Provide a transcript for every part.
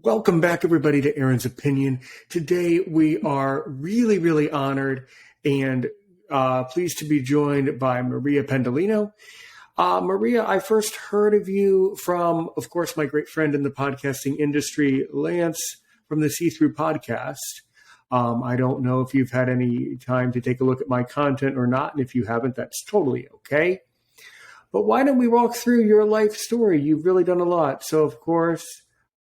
Welcome back, everybody, to Aaron's Opinion. Today, we are really, really honored and pleased to be joined by Maria Pendolino. Maria, I first heard of you from, of course, my great friend in the podcasting industry, Lance, from the See Through podcast. I don't know if you've had any time to take a look at my content or not, and if you haven't, that's totally okay. But why don't we walk through your life story? You've really done a lot. So, of course,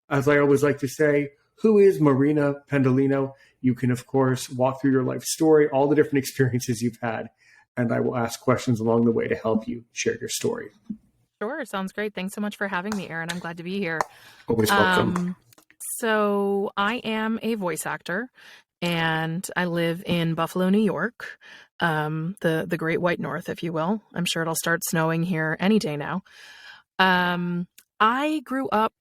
as I always like to say, who is Marina Pendolino? You can, of course, walk through your life story, all the different experiences you've had, and I will ask questions along the way to help you share your story. Sure. Sounds great. Thanks so much for having me, Aaron. I'm glad to be here. Always welcome. So I am a voice actor, and I live in Buffalo, New York, the Great White North, if you will. I'm sure it'll start snowing here any day now. I grew up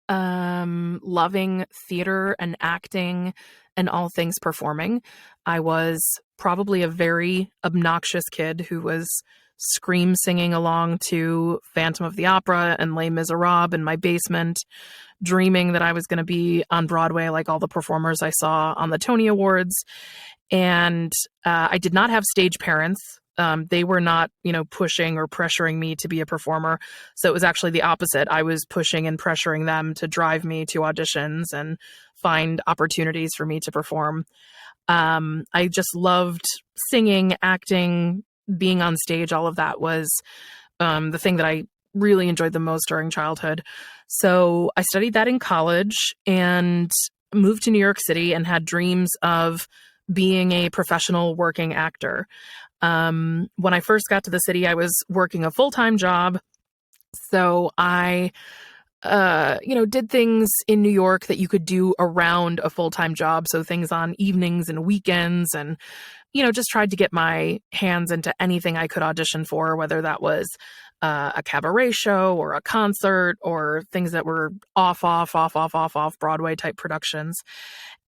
loving theater and acting and all things performing. I was probably a very obnoxious kid who was scream singing along to Phantom of the Opera and Les Miserables in my basement, dreaming that I was going to be on Broadway like all the performers I saw on the Tony Awards. And I did not have stage parents. They were not, pushing or pressuring me to be a performer. So it was actually the opposite. I was pushing and pressuring them to drive me to auditions and find opportunities for me to perform. I just loved singing, acting, being on stage. All of that was the thing that I really enjoyed the most during childhood. So I studied that in college and moved to New York City and had dreams of being a professional working actor. When I first got to the city, I was working a full-time job. So I, did things in New York that you could do around a full-time job. So things on evenings and weekends and, just tried to get my hands into anything I could audition for, whether that was a cabaret show or a concert or things that were off Broadway type productions.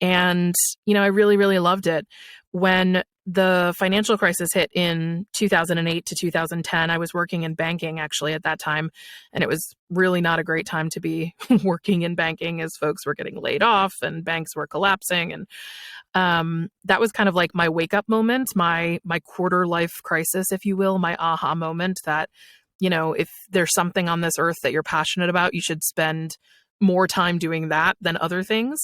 And, I really, really loved it. When the financial crisis hit in 2008 to 2010, I was working in banking actually at that time. And it was really not a great time to be working in banking as folks were getting laid off and banks were collapsing. And that was kind of like my wake up moment, my quarter life crisis, if you will, my aha moment that, if there's something on this earth that you're passionate about, you should spend more time doing that than other things.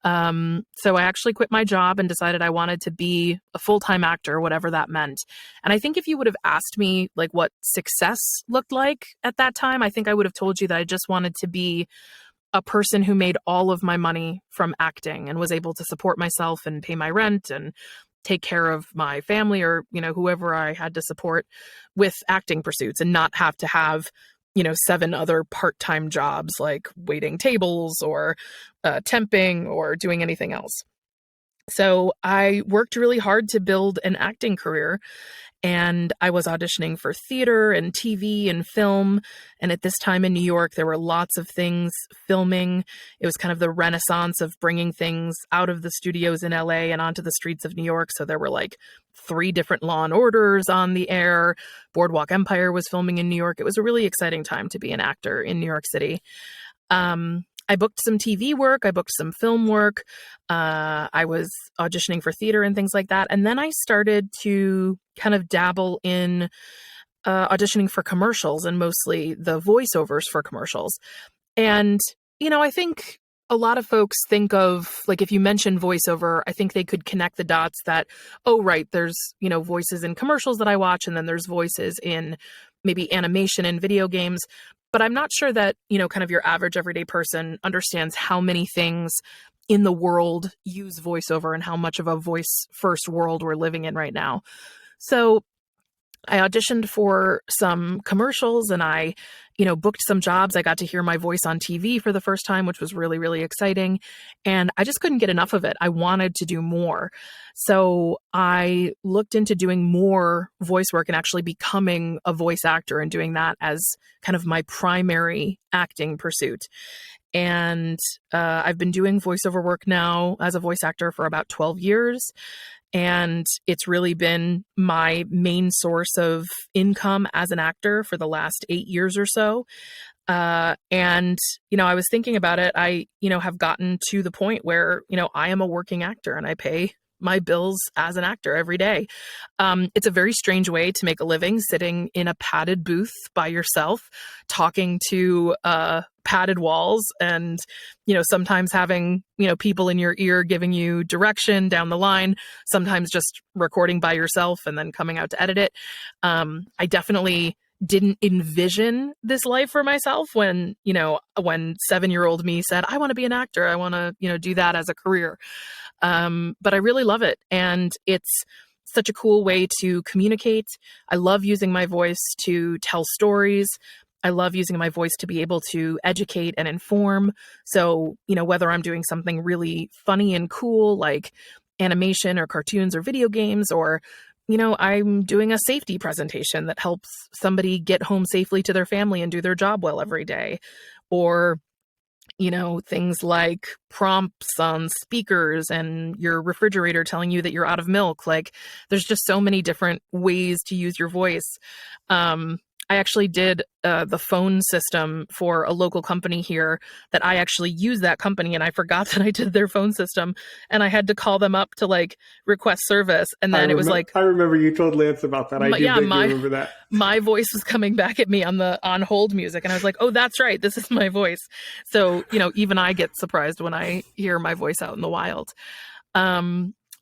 So I actually quit my job and decided I wanted to be a full-time actor, whatever that meant. And I think if you would have asked me like what success looked like at that time, I think I would have told you that I just wanted to be a person who made all of my money from acting and was able to support myself and pay my rent and take care of my family or, whoever I had to support with acting pursuits and not have to have 7 other part-time jobs like waiting tables or temping or doing anything else. So I worked really hard to build an acting career, and I was auditioning for theater and TV and film. And at this time in New York, there were lots of things filming. It was kind of the renaissance of bringing things out of the studios in LA and onto the streets of New York. So there were like 3 different Law and Orders on the air. Boardwalk Empire was filming in New York. It was a really exciting time to be an actor in New York City. I booked some TV work. I booked some film work. I was auditioning for theater and things like that. And then I started to kind of dabble in auditioning for commercials and mostly the voiceovers for commercials. And, I think a lot of folks think of, like, if you mention voiceover, I think they could connect the dots that, oh, right, there's, voices in commercials that I watch, and then there's voices in maybe animation and video games. But I'm not sure that, kind of your average everyday person understands how many things in the world use voiceover and how much of a voice first world we're living in right now. So I auditioned for some commercials and I, booked some jobs. I got to hear my voice on TV for the first time, which was really, really exciting. And I just couldn't get enough of it. I wanted to do more. So I looked into doing more voice work and actually becoming a voice actor and doing that as kind of my primary acting pursuit. And I've been doing voiceover work now as a voice actor for about 12 years. And it's really been my main source of income as an actor for the last 8 years or so. And, I was thinking about it. I, have gotten to the point where, I am a working actor and I pay my bills as an actor every day. It's a very strange way to make a living, sitting in a padded booth by yourself, talking to padded walls, and sometimes having people in your ear giving you direction down the line, sometimes just recording by yourself and then coming out to edit it. I definitely didn't envision this life for myself when 7-year-old me said, I want to be an actor, I want to do that as a career. But I really love it, and it's such a cool way to communicate. I love using my voice to tell stories. I love using my voice to be able to educate and inform. So, whether I'm doing something really funny and cool like animation or cartoons or video games, or I'm doing a safety presentation that helps somebody get home safely to their family and do their job well every day, or things like prompts on speakers and your refrigerator telling you that you're out of milk. Like, there's just so many different ways to use your voice. I actually did the phone system for a local company here that I actually use that company, and I forgot that I did their phone system, and I had to call them up to request service. And then it was like, I remember you told Lance about that. I do remember that. My voice was coming back at me on hold music, and I was like, oh, that's right, this is my voice. So, even I get surprised when I hear my voice out in the wild.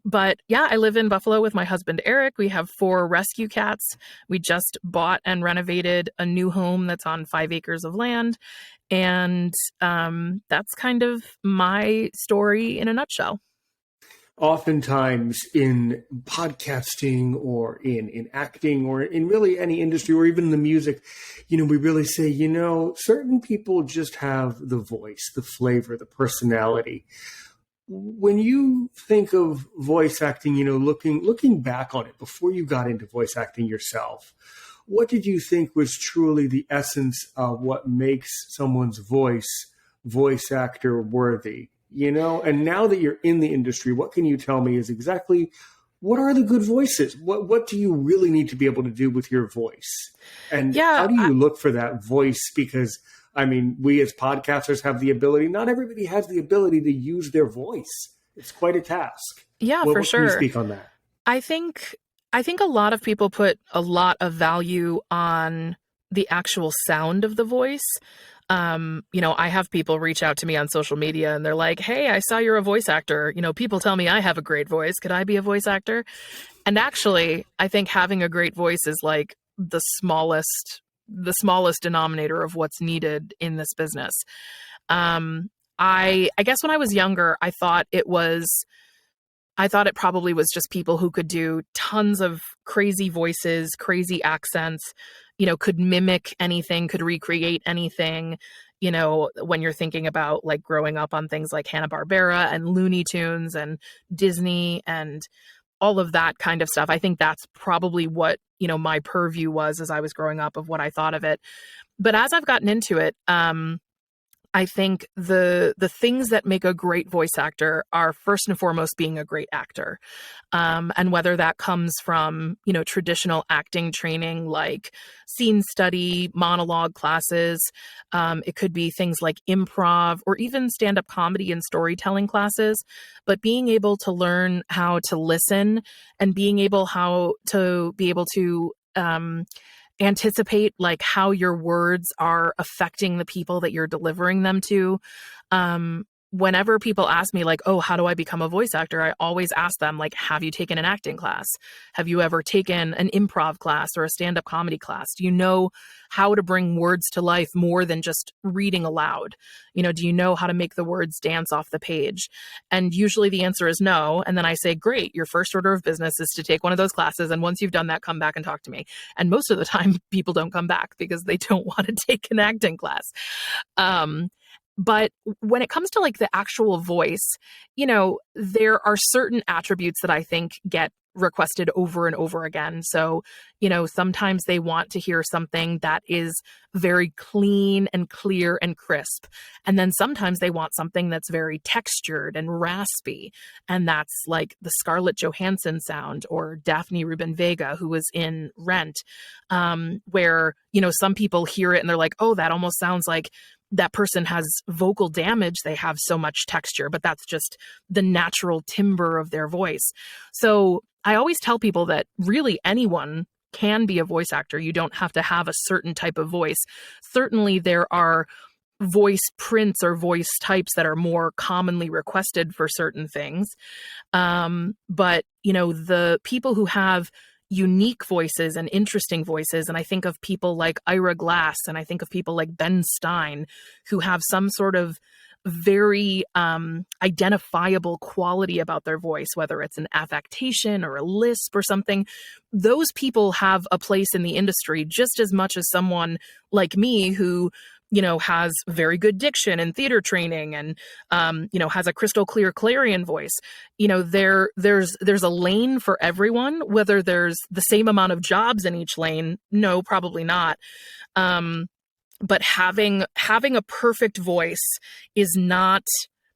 But yeah, I live in Buffalo with my husband, Eric. We have 4 rescue cats. We just bought and renovated a new home that's on 5 acres of land. And that's kind of my story in a nutshell. Oftentimes in podcasting or in acting or in really any industry or even the music, we really say, certain people just have the voice, the flavor, the personality. When you think of voice acting, looking back on it before you got into voice acting yourself, what did you think was truly the essence of what makes someone's voice actor worthy? And now that you're in the industry, what can you tell me is exactly what are the good voices? What do you really need to be able to do with your voice? And how do you look for that voice? Because we as podcasters have the ability. Not everybody has the ability to use their voice. It's quite a task. Yeah, for sure. Can you speak on that? I think a lot of people put a lot of value on the actual sound of the voice. I have people reach out to me on social media and they're like, hey, I saw you're a voice actor. People tell me I have a great voice. Could I be a voice actor? And actually, I think having a great voice is like the smallest denominator of what's needed in this business. I guess when I was younger, I thought it probably was just people who could do tons of crazy voices, crazy accents, could mimic anything, could recreate anything. When you're thinking about growing up on things like Hanna-Barbera and Looney Tunes and Disney and all of that kind of stuff. I think that's probably what, my purview was as I was growing up, of what I thought of it. But as I've gotten into it, I think the things that make a great voice actor are first and foremost being a great actor. And whether that comes from, traditional acting training like scene study, monologue classes, it could be things like improv or even stand-up comedy and storytelling classes, but being able to learn how to listen and being able to anticipate how your words are affecting the people that you're delivering them to. Whenever people ask me oh, how do I become a voice actor? I always ask them have you taken an acting class? Have you ever taken an improv class or a stand-up comedy class? Do you know how to bring words to life more than just reading aloud? Do you know how to make the words dance off the page? And usually the answer is no. And then I say, great, your first order of business is to take one of those classes. And once you've done that, come back and talk to me. And most of the time people don't come back because they don't want to take an acting class. But when it comes to the actual voice, there are certain attributes that I think get requested over and over again. So, sometimes they want to hear something that is very clean and clear and crisp. And then sometimes they want something that's very textured and raspy. And that's like the Scarlett Johansson sound, or Daphne Rubin Vega, who was in Rent, where, some people hear it and they're like, oh, that almost sounds like that person has vocal damage. They have so much texture, but that's just the natural timbre of their voice. So I always tell people that really anyone can be a voice actor. You don't have to have a certain type of voice. Certainly there are voice prints or voice types that are more commonly requested for certain things. But, the people who have unique voices and interesting voices, and I think of people like Ira Glass, and I think of people like Ben Stein, who have some sort of very identifiable quality about their voice, whether it's an affectation or a lisp or something. Those people have a place in the industry just as much as someone like me who has very good diction and theater training and, has a crystal clear clarion voice. There's a lane for everyone. Whether there's the same amount of jobs in each lane, no, probably not. But having a perfect voice is not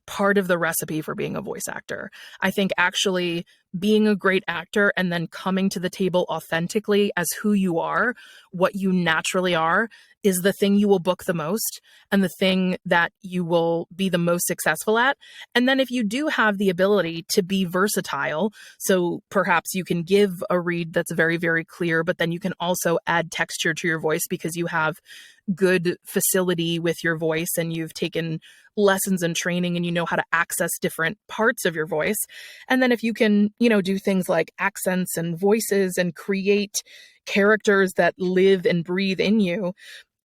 part of the recipe for being a voice actor. I think actually being a great actor and then coming to the table authentically as who you are, what you naturally are, is the thing you will book the most and the thing that you will be the most successful at. And then if you do have the ability to be versatile, so perhaps you can give a read that's very, very clear, but then you can also add texture to your voice because you have good facility with your voice and you've taken lessons and training and you know how to access different parts of your voice. And then if you can, do things like accents and voices and create characters that live and breathe in you,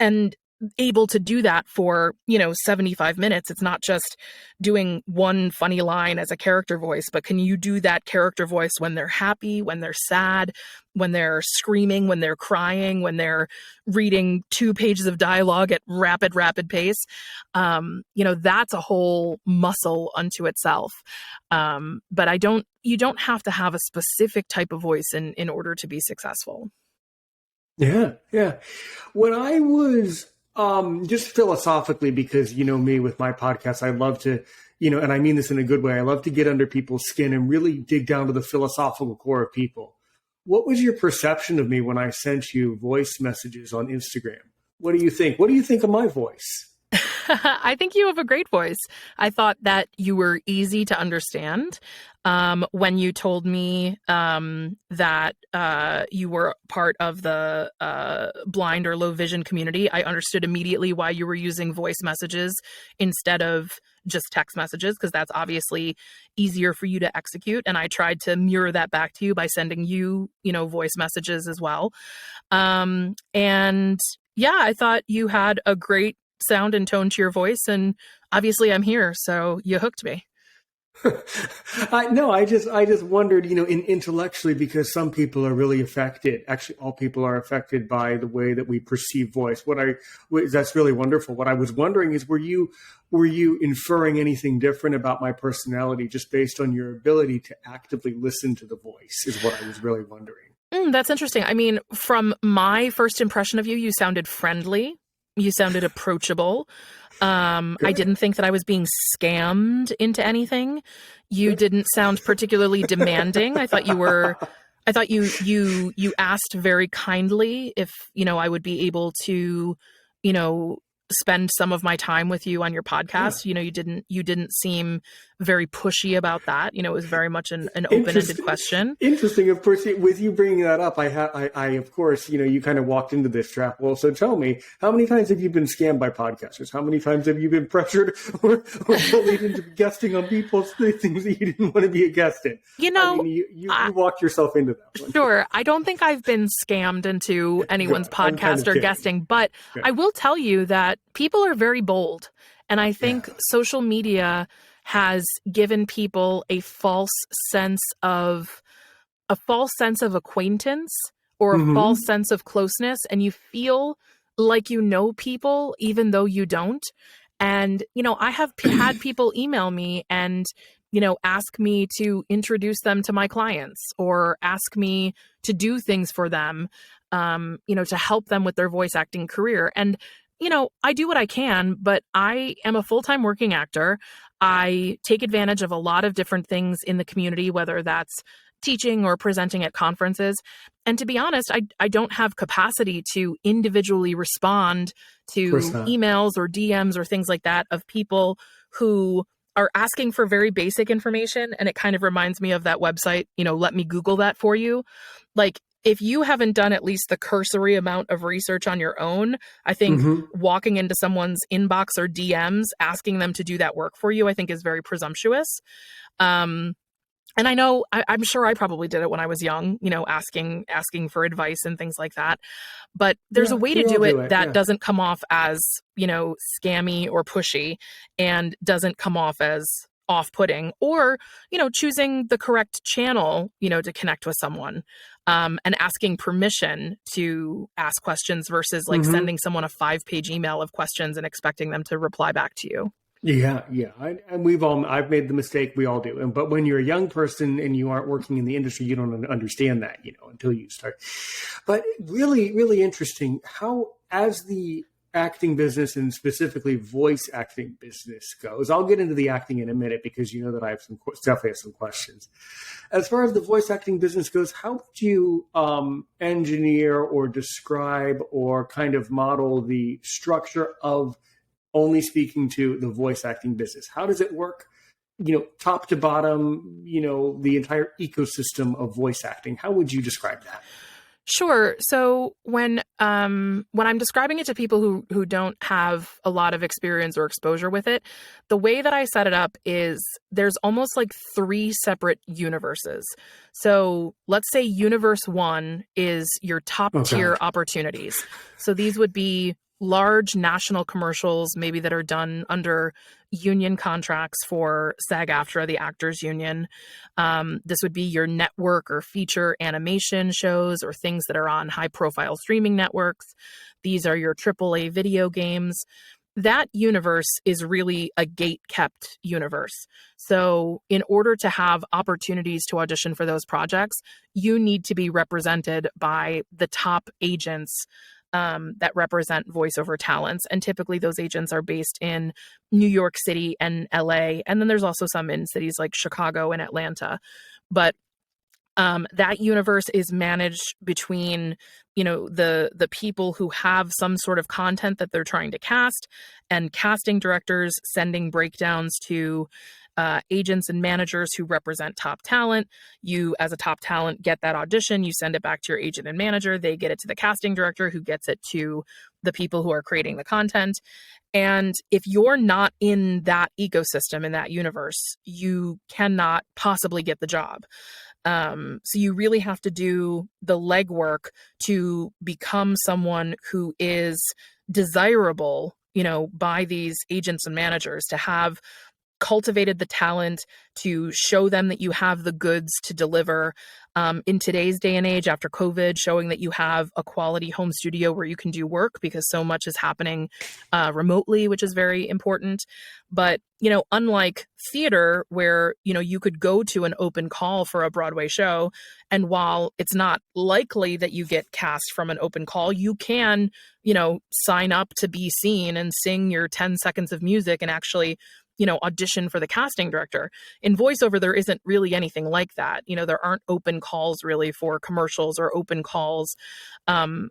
and able to do that for, 75 minutes. It's not just doing one funny line as a character voice, but can you do that character voice when they're happy, when they're sad, when they're screaming, when they're crying, when they're reading 2 pages of dialogue at rapid pace? That's a whole muscle unto itself. But you don't have to have a specific type of voice in order to be successful. Yeah. When I was just philosophically, because me with my podcast, I love to, and I mean this in a good way, I love to get under people's skin and really dig down to the philosophical core of people. What was your perception of me when I sent you voice messages on Instagram? What do you think? What do you think of my voice? I think you have a great voice. I thought that you were easy to understand. When you told me that you were part of the blind or low vision community, I understood immediately why you were using voice messages instead of just text messages, because that's obviously easier for you to execute. And I tried to mirror that back to you by sending you, voice messages as well. And yeah, I thought you had a great sound and tone to your voice, and obviously I'm here, so you hooked me. I just wondered, intellectually, because some people are really affected. Actually, all people are affected by the way that we perceive voice. That's really wonderful. What I was wondering is, were you inferring anything different about my personality just based on your ability to actively listen to the voice? Is what I was really wondering. That's interesting. I mean, from my first impression of you, you sounded friendly. You sounded approachable. I didn't think that I was being scammed into anything. You didn't sound particularly demanding. I thought you asked very kindly if, I would be able to, spend some of my time with you on your podcast. Yeah. You didn't seem very pushy about that. It was very much an open-ended question. Interesting. Of course, with you bringing that up, I of course, you kind of walked into this trap. Well, so tell me, how many times have you been scammed by podcasters? How many times have you been pressured or bullied into guesting on people's things that you didn't want to be a guest in? You walked yourself into that one. Sure. I don't think I've been scammed into anyone's podcast or guesting, but I will tell you that people are very bold. And I think social media has given people a false sense of acquaintance or a false sense of closeness. And you feel like you know people, even though you don't. And, I have had people email me and, ask me to introduce them to my clients or ask me to do things for them, to help them with their voice acting career. And, I do what I can, but I am a full-time working actor. I take advantage of a lot of different things in the community, whether that's teaching or presenting at conferences. And to be honest, I don't have capacity to individually respond Of course to not. emails or DMs or things like that of people who are asking for very basic information. And it kind of reminds me of that website, let me Google that for you. Like, if you haven't done at least the cursory amount of research on your own, I think Mm-hmm. walking into someone's inbox or DMs, asking them to do that work for you, I think is very presumptuous. And I know, I'm sure I probably did it when I was young, asking for advice and things like that. But there's a Yeah, way to we all do it do it. that Yeah. doesn't come off as, scammy or pushy, and doesn't come off as off-putting, or, choosing the correct channel, to connect with someone, and asking permission to ask questions versus like Mm-hmm. sending someone a 5-page email of questions and expecting them to reply back to you. Yeah, yeah. And I've made the mistake, we all do. But when you're a young person and you aren't working in the industry, you don't understand that, until you start. But really, really interesting how, as the acting business and specifically voice acting business goes, I'll get into the acting in a minute because you know that I have definitely have some questions. As far as the voice acting business goes, how would you engineer or describe or kind of model the structure of only speaking to the voice acting business? How does it work? Top to bottom, the entire ecosystem of voice acting. How would you describe that? Sure. So when I'm describing it to people who don't have a lot of experience or exposure with it, the way that I set it up is there's almost like 3 separate universes. So let's say universe 1 is your top Oh tier God. opportunities. So these would be large national commercials, maybe that are done under union contracts for SAG-AFTRA, the Actors Union. This would be your network or feature animation shows or things that are on high-profile streaming networks. These are your AAA video games. That universe is really a gate-kept universe. So in order to have opportunities to audition for those projects, you need to be represented by the top agents that represent voiceover talents. And typically those agents are based in New York City and LA. And then there's also some in cities like Chicago and Atlanta. But that universe is managed between, the people who have some sort of content that they're trying to cast, and casting directors sending breakdowns to agents and managers who represent top talent. You, as a top talent, get that audition, you send it back to your agent and manager, they get it to the casting director, who gets it to the people who are creating the content. And if you're not in that ecosystem, in that universe, you cannot possibly get the job. So you really have to do the legwork to become someone who is desirable, by these agents and managers, to have cultivated the talent, to show them that you have the goods to deliver. In today's day and age, after COVID, showing that you have a quality home studio where you can do work, because so much is happening remotely, which is very important. But, unlike theater, where, you could go to an open call for a Broadway show, and while it's not likely that you get cast from an open call, you can, sign up to be seen and sing your 10 seconds of music and actually, audition for the casting director. In voiceover, there isn't really anything like that. There aren't open calls really for commercials, or open calls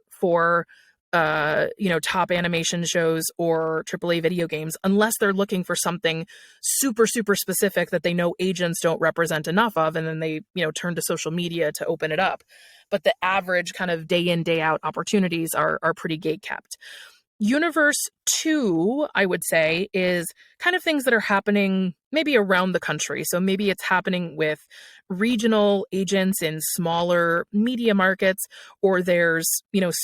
for top animation shows or AAA video games, unless they're looking for something super, super specific that they know agents don't represent enough of, and then they, turn to social media to open it up. But the average kind of day in, day out opportunities are pretty gate kept. Universe 2, I would say, is kind of things that are happening maybe around the country. So maybe it's happening with regional agents in smaller media markets, or there's,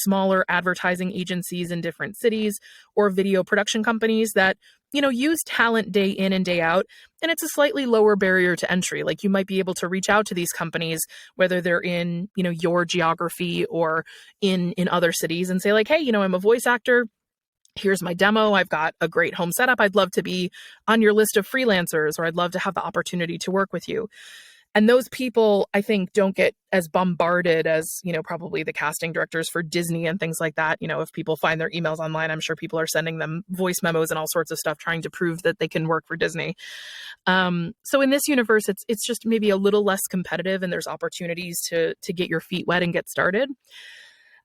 smaller advertising agencies in different cities, or video production companies that, use talent day in and day out. And it's a slightly lower barrier to entry. Like, you might be able to reach out to these companies, whether they're in, your geography or in other cities, and say like, hey, I'm a voice actor. here's my demo. I've got a great home setup. I'd love to be on your list of freelancers, or I'd love to have the opportunity to work with you. And those people, I think, don't get as bombarded as, probably the casting directors for Disney and things like that. If people find their emails online, I'm sure people are sending them voice memos and all sorts of stuff trying to prove that they can work for Disney. So in this universe, it's just maybe a little less competitive, and there's opportunities to get your feet wet and get started.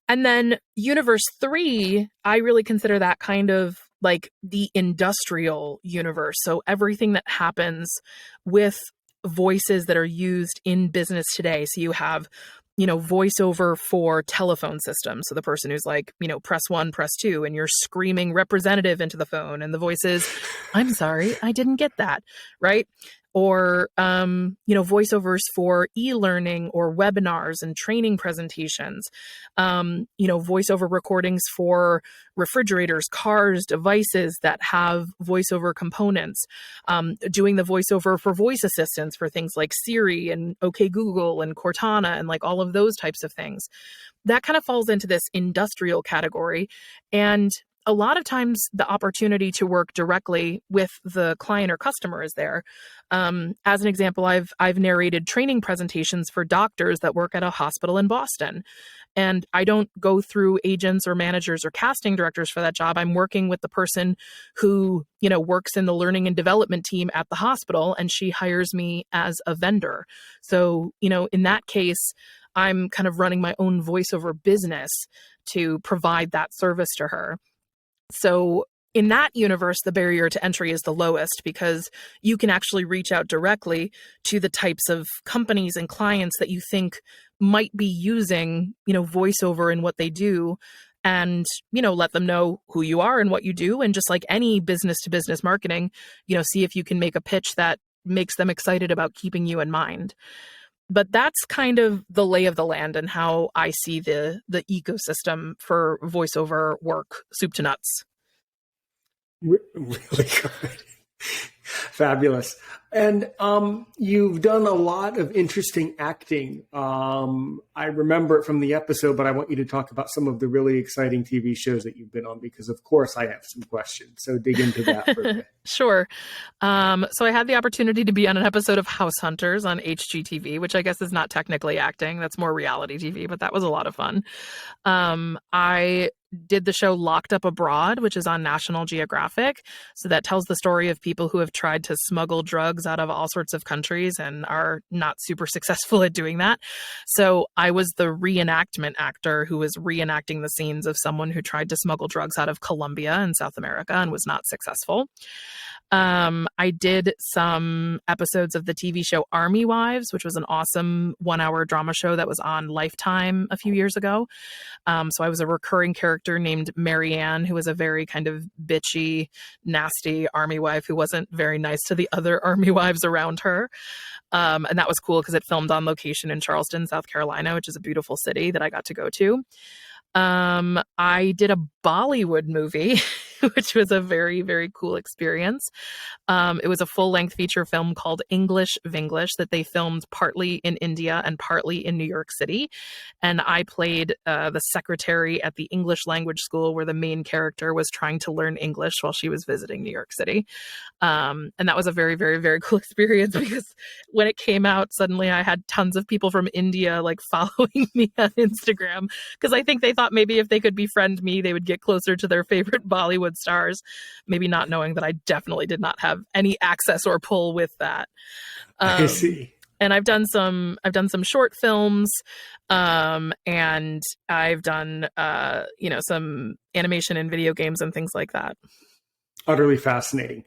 And then universe 3, I really consider that kind of like the industrial universe. So everything that happens with voices that are used in business today. So you have, voiceover for telephone systems. So the person who's like, press 1, press 2, and you're screaming representative into the phone, and the voice is, I'm sorry, I didn't get that, right? Or, voiceovers for e-learning or webinars and training presentations, voiceover recordings for refrigerators, cars, devices that have voiceover components, doing the voiceover for voice assistants for things like Siri and OK Google and Cortana and like all of those types of things. That kind of falls into this industrial category. And a lot of times the opportunity to work directly with the client or customer is there. As an example, I've narrated training presentations for doctors that work at a hospital in Boston. And I don't go through agents or managers or casting directors for that job. I'm working with the person who, works in the learning and development team at the hospital, and she hires me as a vendor. So, in that case, I'm kind of running my own voiceover business to provide that service to her. So in that universe, the barrier to entry is the lowest because you can actually reach out directly to the types of companies and clients that you think might be using, voiceover in what they do, and, let them know who you are and what you do. And just like any business to business marketing, see if you can make a pitch that makes them excited about keeping you in mind. But that's kind of the lay of the land and how I see the ecosystem for voiceover work, soup to nuts. Really good. Fabulous. And you've done a lot of interesting acting. I remember it from the episode, but I want you to talk about some of the really exciting TV shows that you've been on, because of course I have some questions. So dig into that for a bit. Sure. So I had the opportunity to be on an episode of House Hunters on HGTV, which I guess is not technically acting. That's more reality TV, but that was a lot of fun. I did the show Locked Up Abroad, which is on National Geographic. So that tells the story of people who have tried to smuggle drugs out of all sorts of countries and are not super successful at doing that. So I was the reenactment actor who was reenacting the scenes of someone who tried to smuggle drugs out of Colombia in South America and was not successful. I did some episodes of the TV show Army Wives, which was an awesome 1-hour drama show that was on Lifetime a few years ago. So I was a recurring character named Marianne, who was a very kind of bitchy, nasty army wife who wasn't very nice to the other army wives around her. And that was cool because it filmed on location in Charleston, South Carolina, which is a beautiful city that I got to go to. I did a Bollywood movie, which was a very, very cool experience. It was a full-length feature film called English Vinglish that they filmed partly in India and partly in New York City. And I played the secretary at the English language school where the main character was trying to learn English while she was visiting New York City. And that was a very, very, very cool experience because when it came out, suddenly I had tons of people from India like following me on Instagram because I think they thought maybe if they could befriend me, they would get closer to their favorite Bollywood stars, maybe not knowing that I definitely did not have any access or pull with that. I see. And I've done some short films, and I've done some animation and video games and things like that. Utterly fascinating.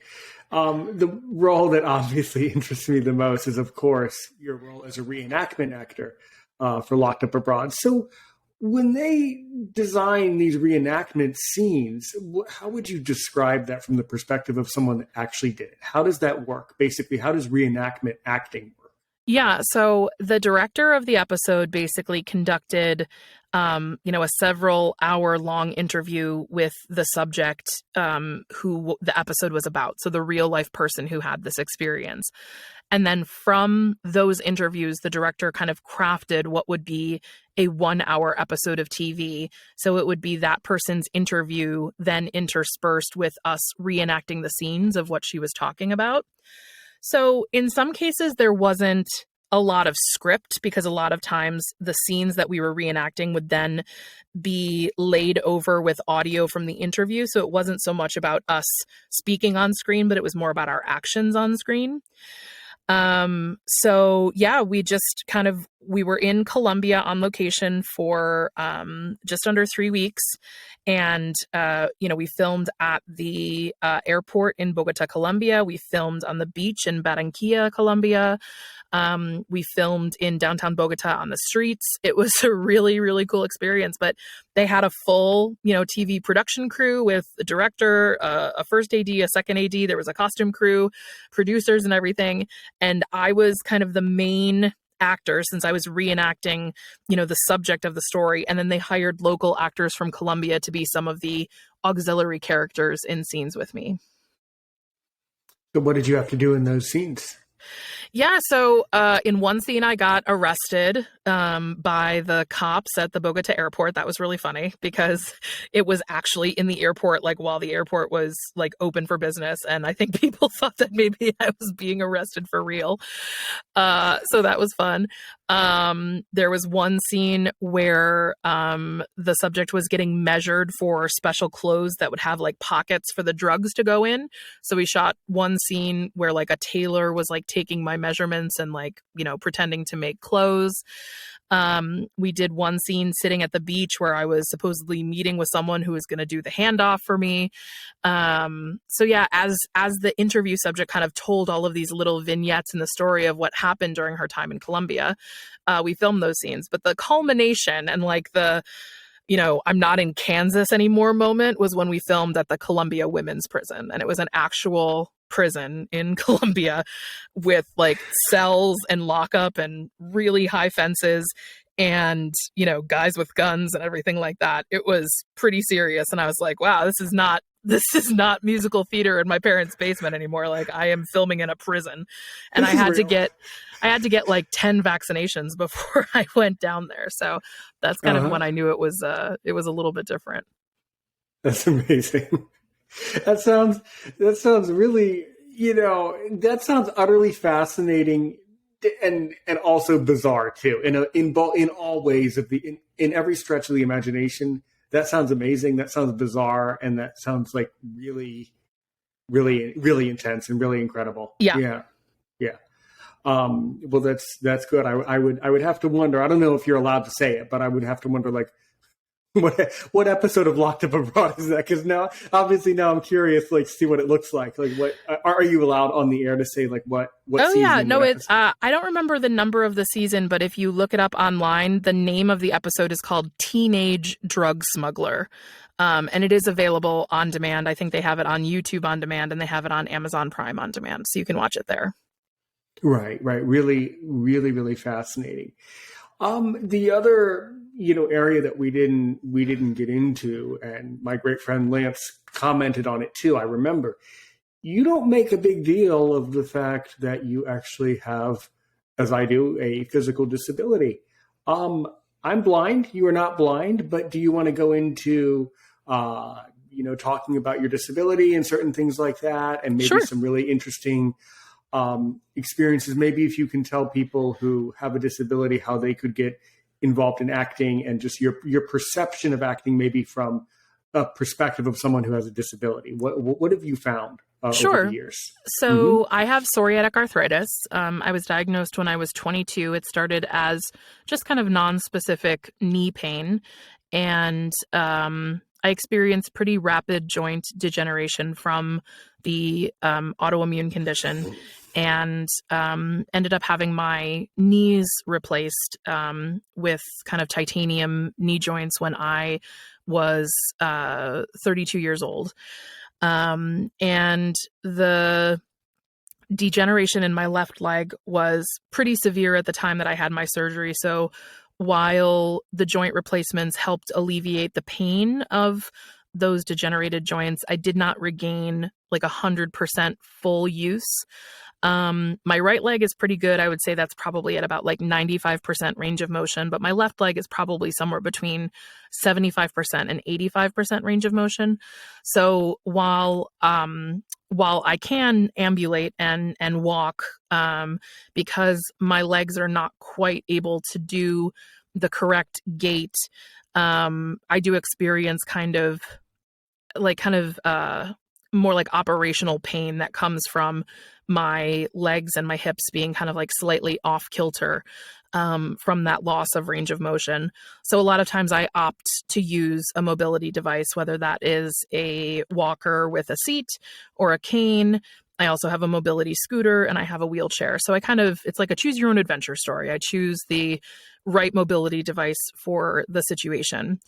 The role that obviously interests me the most is, of course, your role as a reenactment actor for Locked Up Abroad. So when they design these reenactment scenes, how would you describe that from the perspective of someone that actually did it? How does that work? Basically, how does reenactment acting work? Yeah, so the director of the episode basically conducted a several hour long interview with the subject who the episode was about. So the real life person who had this experience. And then from those interviews, the director kind of crafted what would be a 1 hour episode of TV. So it would be that person's interview, then interspersed with us reenacting the scenes of what she was talking about. So in some cases, there wasn't a lot of script, because a lot of times the scenes that we were reenacting would then be laid over with audio from the interview. So it wasn't so much about us speaking on screen, but it was more about our actions on screen. So yeah, we were in Colombia on location for, just under 3 weeks. And, we filmed at the, airport in Bogota, Colombia. We filmed on the beach in Barranquilla, Colombia. We filmed in downtown Bogota on the streets. It was a really, really cool experience, but they had a full, TV production crew with a director, a first AD, a second AD. There was a costume crew, producers and everything. And I was kind of the main actor, since I was reenacting, the subject of the story. And then they hired local actors from Colombia to be some of the auxiliary characters in scenes with me. So what did you have to do in those scenes? Yeah, so in one scene, I got arrested by the cops at the Bogota airport. That was really funny because it was actually in the airport, like while the airport was like open for business. And I think people thought that maybe I was being arrested for real. So that was fun. There was one scene where the subject was getting measured for special clothes that would have like pockets for the drugs to go in. So we shot one scene where like a tailor was like taking my measurements and like, pretending to make clothes. We did one scene sitting at the beach where I was supposedly meeting with someone who was going to do the handoff for me. So yeah, as the interview subject kind of told all of these little vignettes in the story of what happened during her time in Colombia, we filmed those scenes. But the culmination and like the, I'm not in Kansas anymore moment was when we filmed at the Columbia Women's Prison. And it was an actual prison in Colombia with like cells and lockup and really high fences and, guys with guns and everything like that. It was pretty serious. And I was like, wow, this is not musical theater in my parents' basement anymore. Like I am filming in a prison. And I had to get like 10 vaccinations before I went down there. So that's kind of when I knew it was a little bit different. That's amazing. That sounds really, that sounds utterly fascinating and also bizarre too. In all ways in every stretch of the imagination. That sounds amazing. That sounds bizarre, and that sounds like really, really, really intense and really incredible. Yeah. Well, that's good. I would have to wonder. I don't know if you're allowed to say it, but I would have to wonder, like, what episode of Locked Up Abroad is that? Because now I'm curious, like, see what it looks like. Like, what are you allowed on the air to say? Like, what? Oh season, yeah, no, it's episode? I don't remember the number of the season, but if you look it up online, the name of the episode is called Teenage Drug Smuggler, and it is available on demand. I think they have it on YouTube on demand, and they have it on Amazon Prime on demand, so you can watch it there. Right. Really, really, really fascinating. The other, area that we didn't get into, and my great friend Lance commented on it too. I remember you don't make a big deal of the fact that you actually have, as I do, a physical disability. I'm blind. You are not blind, but do you want to go into, talking about your disability and certain things like that, and maybe Sure. some really interesting experiences? Maybe if you can tell people who have a disability how they could get involved in acting, and just your perception of acting, maybe from a perspective of someone who has a disability. What have you found Sure. over the years? So I have psoriatic arthritis. I was diagnosed when I was 22. It started as just kind of non-specific knee pain, and I experienced pretty rapid joint degeneration from the autoimmune condition, and ended up having my knees replaced with kind of titanium knee joints when I was 32 years old. And the degeneration in my left leg was pretty severe at the time that I had my surgery. So while the joint replacements helped alleviate the pain of those degenerated joints, I did not regain like 100% full use. My right leg is pretty good. I would say that's probably at about like 95% range of motion, but my left leg is probably somewhere between 75% and 85% range of motion. So while I can ambulate and walk, because my legs are not quite able to do the correct gait, I do experience kind of more like operational pain that comes from my legs and my hips being kind of like slightly off kilter from that loss of range of motion. So a lot of times I opt to use a mobility device, whether that is a walker with a seat or a cane. I also have a mobility scooter and I have a wheelchair. So it's like a choose your own adventure story. I choose the right mobility device for the situation.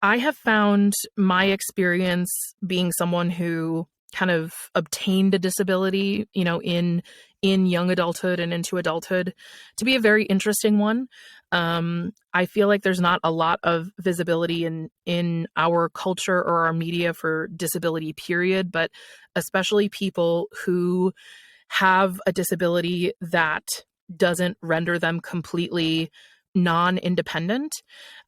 I have found my experience being someone who kind of obtained a disability, in young adulthood and into adulthood, to be a very interesting one. I feel like there's not a lot of visibility in our culture or our media for disability, period, but especially people who have a disability that doesn't render them completely non-independent.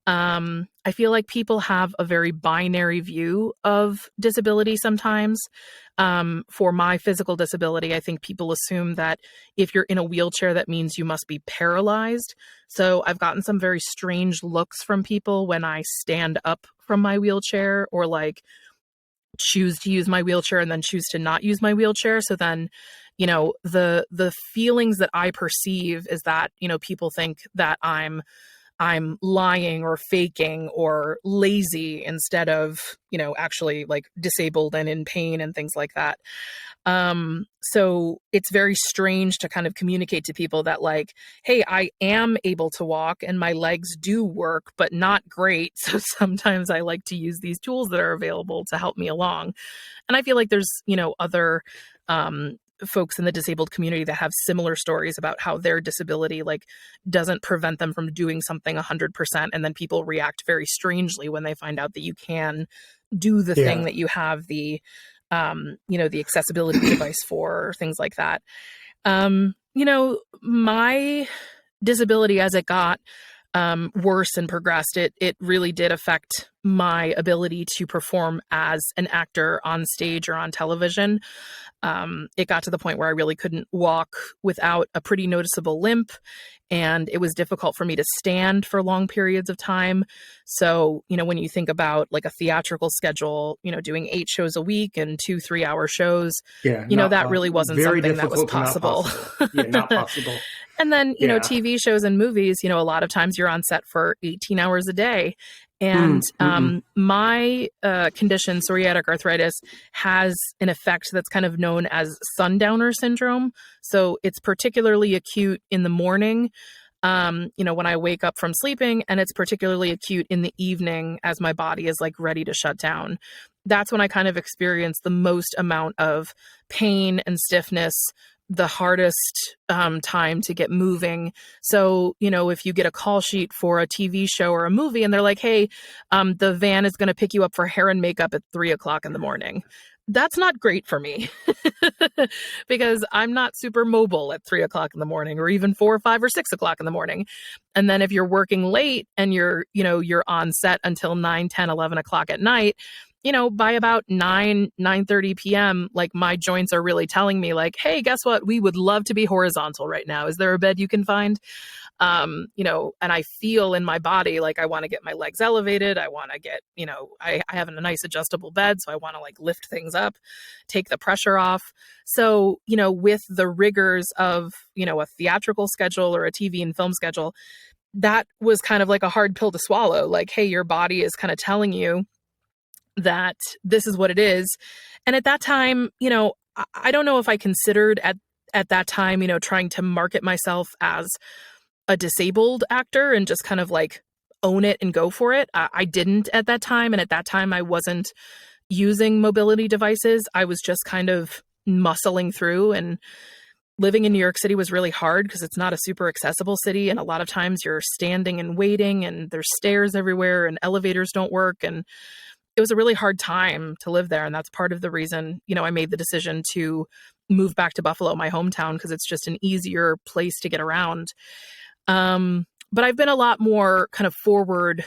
I feel like people have a very binary view of disability sometimes. For my physical disability, I think people assume that if you're in a wheelchair, that means you must be paralyzed. So I've gotten some very strange looks from people when I stand up from my wheelchair or like choose to use my wheelchair and then choose to not use my wheelchair. So then, the feelings that I perceive is that, people think that I'm lying or faking or lazy instead of, actually like disabled and in pain and things like that. So it's very strange to kind of communicate to people that like, hey, I am able to walk and my legs do work, but not great. So sometimes I like to use these tools that are available to help me along. And I feel like there's, other, folks in the disabled community that have similar stories about how their disability like doesn't prevent them from doing something 100%, and then people react very strangely when they find out that you can do the thing that you have the the accessibility device for, or things like that. My disability, as it got worse and progressed, it really did affect my ability to perform as an actor on stage or on television. It got to the point where I really couldn't walk without a pretty noticeable limp, and it was difficult for me to stand for long periods of time. So, when you think about like a theatrical schedule, doing 8 shows a week and 2 3-hour shows, that really wasn't something that was possible. Not possible. And then, TV shows and movies, a lot of times you're on set for 18 hours a day. And my condition, psoriatic arthritis, has an effect that's kind of known as sundowner syndrome. So it's particularly acute in the morning, when I wake up from sleeping, and it's particularly acute in the evening as my body is like ready to shut down. That's when I kind of experience the most amount of pain and stiffness, the hardest time to get moving. So, if you get a call sheet for a TV show or a movie and they're like, hey, the van is going to pick you up for hair and makeup at 3:00 in the morning. That's not great for me because I'm not super mobile at 3:00 in the morning, or even 4 or 5 or 6:00 in the morning. And then if you're working late and you're on set until 9, 10, 11 o'clock at night, by about 9:30 p.m., like my joints are really telling me like, hey, guess what? We would love to be horizontal right now. Is there a bed you can find? And I feel in my body like I want to get my legs elevated. I want to get, I have a nice adjustable bed, so I want to like lift things up, take the pressure off. So, with the rigors of, a theatrical schedule or a TV and film schedule, that was kind of like a hard pill to swallow. Like, hey, your body is kind of telling you that this is what it is. And at that time, I don't know if I considered at that time, trying to market myself as a disabled actor and just kind of like own it and go for it. I didn't at that time. And at that time, I wasn't using mobility devices. I was just kind of muscling through. And living in New York City was really hard because it's not a super accessible city. And a lot of times you're standing and waiting and there's stairs everywhere and elevators don't work. And it was a really hard time to live there. And that's part of the reason, I made the decision to move back to Buffalo, my hometown, because it's just an easier place to get around. But I've been a lot more kind of forward,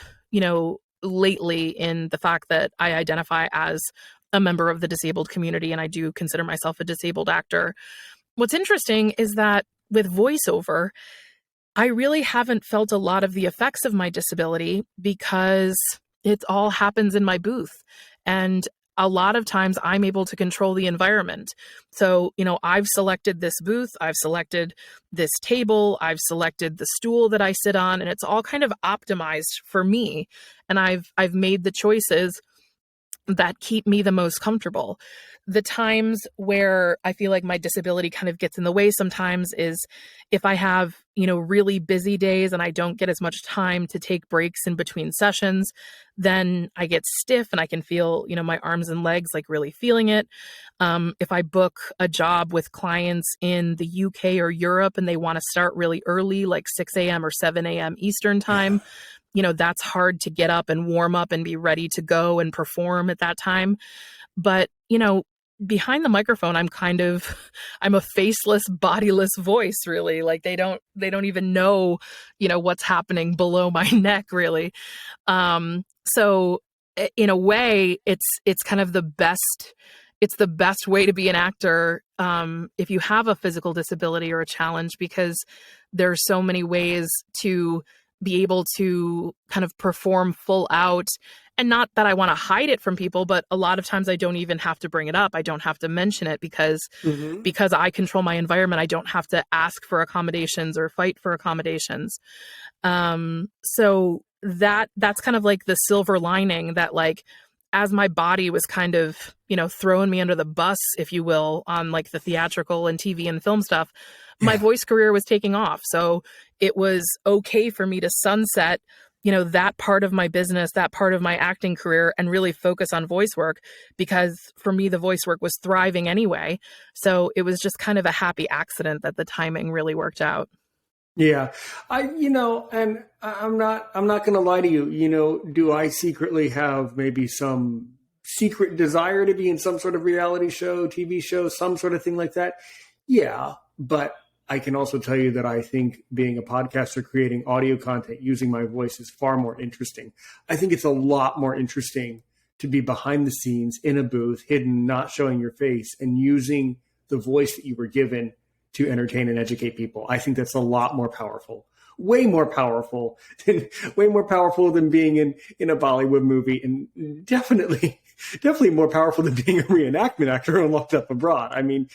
lately in the fact that I identify as a member of the disabled community, and I do consider myself a disabled actor. What's interesting is that with voiceover, I really haven't felt a lot of the effects of my disability because it all happens in my booth. And a lot of times I'm able to control the environment. So, I've selected this booth, I've selected this table, I've selected the stool that I sit on, and it's all kind of optimized for me. And I've made the choices that keep me the most comfortable. The times where I feel like my disability kind of gets in the way sometimes is if I have, really busy days and I don't get as much time to take breaks in between sessions, then I get stiff and I can feel, my arms and legs like really feeling it. If I book a job with clients in the UK or Europe and they want to start really early, like 6 a.m. or 7 a.m. Eastern time, that's hard to get up and warm up and be ready to go and perform at that time. But, behind the microphone, I'm a faceless, bodiless voice, really. Like they don't even know, what's happening below my neck, really. So in a way, it's kind of the best way to be an actor if you have a physical disability or a challenge, because there's so many ways to be able to kind of perform full out. And not that I want to hide it from people, but a lot of times I don't even have to bring it up. I don't have to mention it because I control my environment. I don't have to ask for accommodations or fight for accommodations. So that's kind of like the silver lining that, like, as my body was kind of, throwing me under the bus, if you will, on like the theatrical and TV and film stuff, my voice career was taking off. So it was okay for me to sunset, that part of my business, that part of my acting career, and really focus on voice work, because for me, the voice work was thriving anyway. So it was just kind of a happy accident that the timing really worked out. Yeah. And I'm not going to lie to you, do I secretly have maybe some secret desire to be in some sort of reality show, TV show, some sort of thing like that? Yeah. But I can also tell you that I think being a podcaster, creating audio content using my voice is far more interesting. I think it's a lot more interesting to be behind the scenes in a booth, hidden, not showing your face, and using the voice that you were given to entertain and educate people. I think that's a lot more powerful, way more powerful than being in a Bollywood movie, and definitely more powerful than being a reenactment actor and locked up abroad. I mean,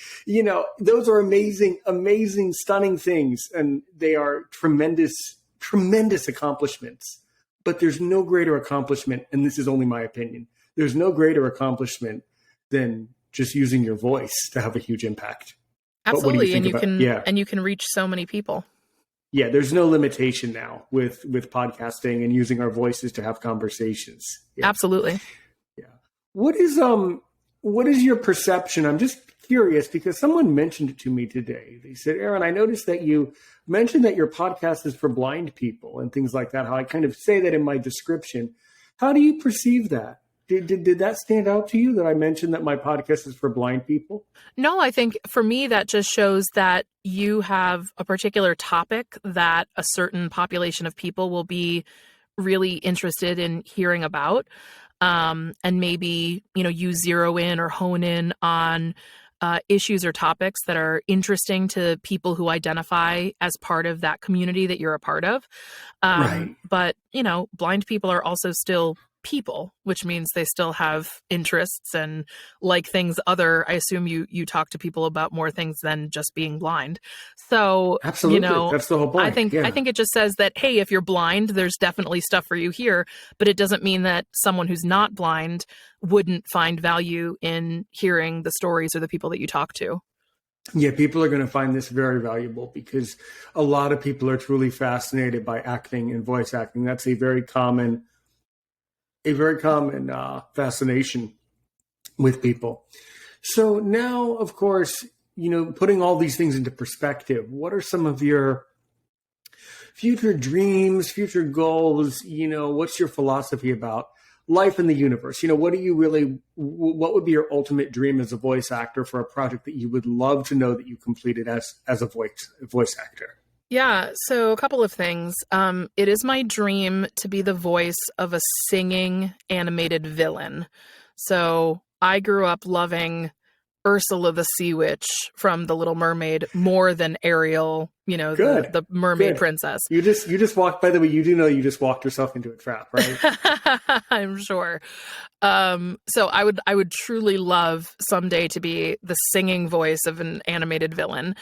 those are amazing, stunning things, and they are tremendous accomplishments. But there's no greater accomplishment, and this is only my opinion, there's no greater accomplishment than just using your voice to have a huge impact. Absolutely, and you can reach so many people. Yeah, there's no limitation now with podcasting and using our voices to have conversations. Yeah. Absolutely. Yeah. What is your perception? I'm just curious because someone mentioned it to me today. They said, Aaron, I noticed that you mentioned that your podcast is for blind people and things like that. How I kind of say that in my description. How do you perceive that? Did that stand out to you that I mentioned that my podcast is for blind people? No, I think for me, that just shows that you have a particular topic that a certain population of people will be really interested in hearing about. And maybe, you zero in or hone in on issues or topics that are interesting to people who identify as part of that community that you're a part of. Right. But, blind people are also still people, which means they still have interests and like things I assume you talk to people about more things than just being blind. So, absolutely. That's the whole point. I think it just says that, hey, if you're blind, there's definitely stuff for you here, but it doesn't mean that someone who's not blind wouldn't find value in hearing the stories or the people that you talk to. Yeah, people are going to find this very valuable because a lot of people are truly fascinated by acting and voice acting. That's a very common fascination with people. So now, of course, putting all these things into perspective, what are some of your future dreams, future goals? What's your philosophy about life in the universe? What would be your ultimate dream as a voice actor for a project that you would love to know that you completed as a voice actor? Yeah, so a couple of things. It is my dream to be the voice of a singing animated villain. So I grew up loving Ursula the Sea Witch from The Little Mermaid more than Ariel, Good. the mermaid Good. princess. You just walked, by the way, you do know you just walked yourself into a trap, right? I'm sure. So I would truly love someday to be the singing voice of an animated villain.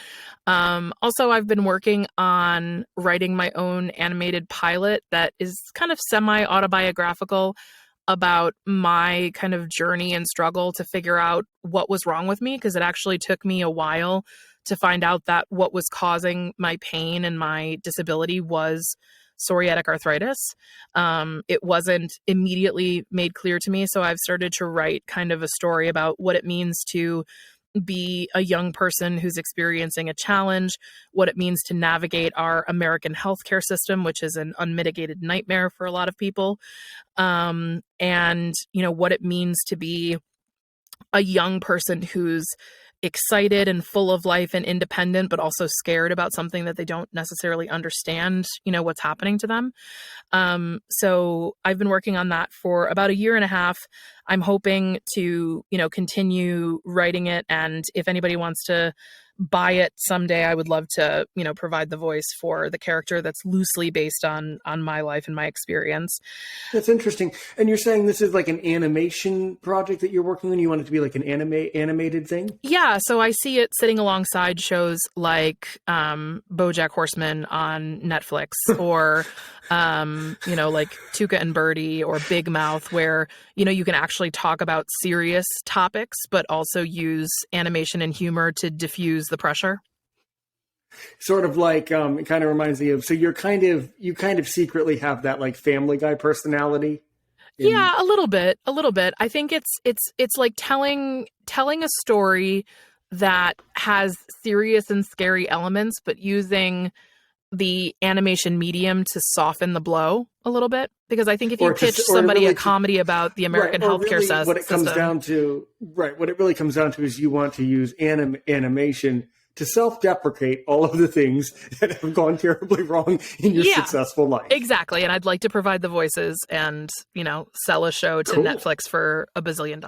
Also, I've been working on writing my own animated pilot that is kind of semi-autobiographical about my kind of journey and struggle to figure out what was wrong with me, because it actually took me a while to find out that what was causing my pain and my disability was psoriatic arthritis. It wasn't immediately made clear to me, so I've started to write kind of a story about what it means to be a young person who's experiencing a challenge, what it means to navigate our American healthcare system, which is an unmitigated nightmare for a lot of people, and what it means to be a young person who's excited and full of life and independent, but also scared about something that they don't necessarily understand, what's happening to them. So I've been working on that for about a year and a half. I'm hoping to, continue writing it. And if anybody wants to buy it someday, I would love to, provide the voice for the character that's loosely based on my life and my experience. That's interesting. And you're saying this is like an animation project that you're working on? You want it to be like an animated thing? Yeah, so I see it sitting alongside shows like BoJack Horseman on Netflix, or like Tuca and Birdie or Big Mouth, where you can actually talk about serious topics but also use animation and humor to diffuse the pressure. Sort of like it kind of reminds me of, so you kind of secretly have that like Family Guy personality. Yeah, a little bit. I think it's like telling a story that has serious and scary elements, but using the animation medium to soften the blow a little bit. Because I think if you pitch somebody a comedy about the American healthcare system, what it really comes down to is you want to use animation to self-deprecate all of the things that have gone terribly wrong in your successful life. Exactly. And I'd like to provide the voices and, sell a show to Netflix for $1 bazillion.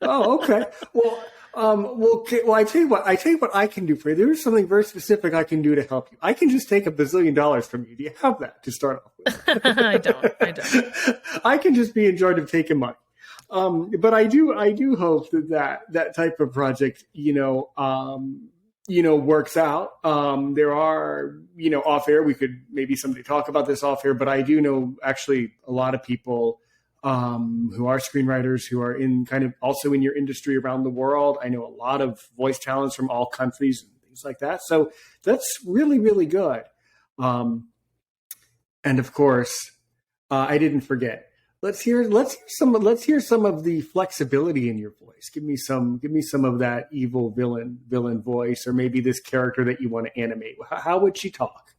Oh, okay. Well, I tell you what I can do for you. There's something very specific I can do to help you. I can just take $1 bazillion from you. Do you have that to start off with? I don't. I can just be in charge of taking money. But I do hope that type of project, works out. There are, off air, we could maybe someday talk about this off air, but I do know actually a lot of people, who are screenwriters who are in kind of also in your industry around the world. I know a lot of voice talents from all countries and things like that. So that's really, really good. And of course, I didn't forget. Let's hear some of the flexibility in your voice. Give me some of that evil villain voice, or maybe this character that you want to animate. How would she talk?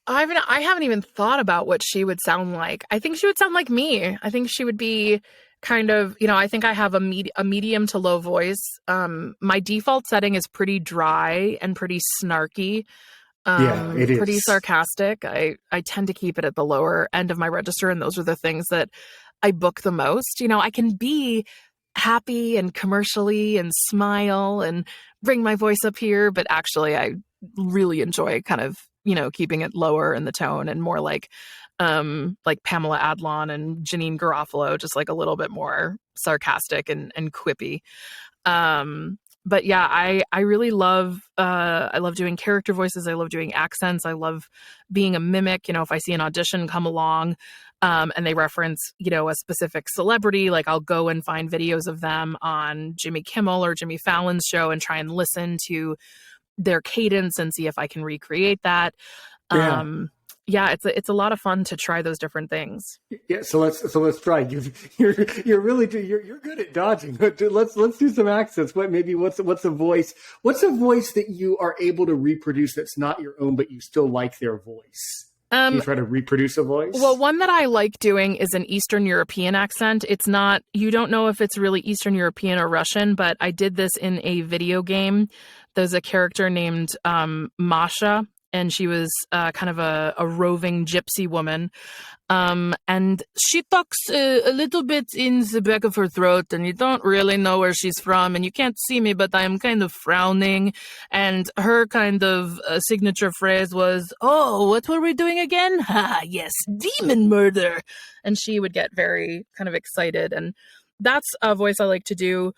I haven't even thought about what she would sound like. I think she would sound like me. I think she would be kind of, I think I have a medium to low voice. My default setting is pretty dry and pretty snarky. It is pretty sarcastic. I tend to keep it at the lower end of my register, and those are the things that I book the most. I can be happy and commercially and smile and bring my voice up here, but actually I really enjoy kind of, keeping it lower in the tone and more like Pamela Adlon and Janine Garofalo, just like a little bit more sarcastic and quippy. But yeah, I really love, I love doing character voices. I love doing accents. I love being a mimic. If I see an audition come along, and they reference, a specific celebrity, like I'll go and find videos of them on Jimmy Kimmel or Jimmy Fallon's show and try and listen to their cadence and see if I can recreate that. Yeah. yeah, it's a lot of fun to try those different things. Yeah, so let's try. You're really you're good at dodging. Let's do some accents. What's a voice? What's a voice that you are able to reproduce that's not your own, but you still like their voice? Can you try to reproduce a voice? Well, one that I like doing is an Eastern European accent. It's not, you don't know if it's really Eastern European or Russian, but I did this in a video game. There's a character named Masha, and she was kind of a roving gypsy woman. And she talks a little bit in the back of her throat, and you don't really know where she's from, and you can't see me, but I am kind of frowning. And her kind of signature phrase was, "Oh, what were we doing again? Ha, yes, demon murder." And she would get very kind of excited, and that's a voice I like to do.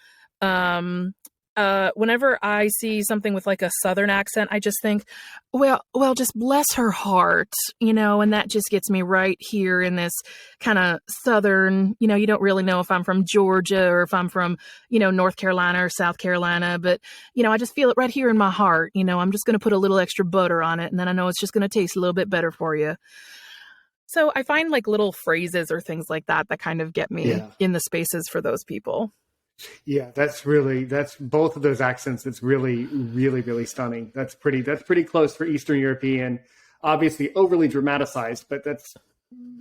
Whenever I see something with like a Southern accent, I just think, well, just bless her heart, and that just gets me right here in this kind of Southern, you don't really know if I'm from Georgia or if I'm from, North Carolina or South Carolina, but, I just feel it right here in my heart. I'm just going to put a little extra butter on it, and then I know it's just going to taste a little bit better for you. So I find like little phrases or things like that kind of get me in the spaces for those people. Yeah, that's both of those accents. It's really, really, really stunning. That's pretty close for Eastern European. Obviously overly dramatized, but that's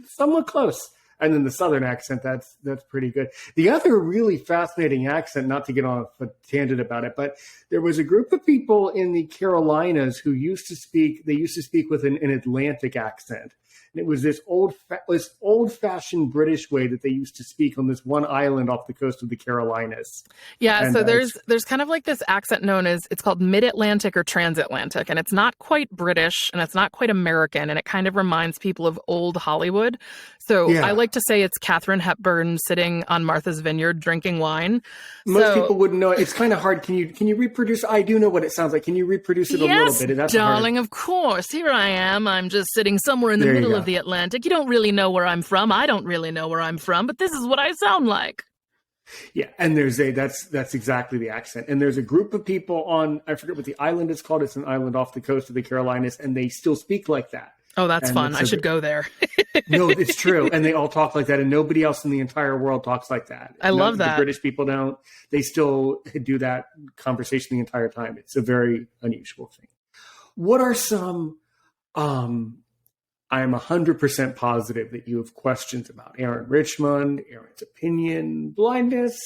somewhat close. And then the Southern accent, that's pretty good. The other really fascinating accent, not to get on a tangent about it, but there was a group of people in the Carolinas who used to speak with an Atlantic accent. And it was this old-fashioned British way that they used to speak on this one island off the coast of the Carolinas. Yeah, and, so there's kind of like this accent known as, it's called Mid-Atlantic or Transatlantic, and it's not quite British and it's not quite American, and it kind of reminds people of old Hollywood. So I like to say it's Katharine Hepburn sitting on Martha's Vineyard drinking wine. Most people wouldn't know it. It's kind of hard. Can you reproduce? I do know what it sounds like. Can you reproduce it a little bit? Yes, darling, of course. Here I am. I'm just sitting somewhere in the middle of the Atlantic. You don't really know where I'm from. I don't really know where I'm from, but this is what I sound like. Yeah, and that's exactly the accent. And there's a group of people on, I forget what the island is called. It's an island off the coast of the Carolinas, and they still speak like that. Oh, that's fun. I should go there. No, it's true. And they all talk like that, and nobody else in the entire world talks like that. I love that. The British people don't. They still do that conversation the entire time. It's a very unusual thing. What are some, I'm 100% positive that you have questions about Aaron Richmond, Aaron's opinion, blindness,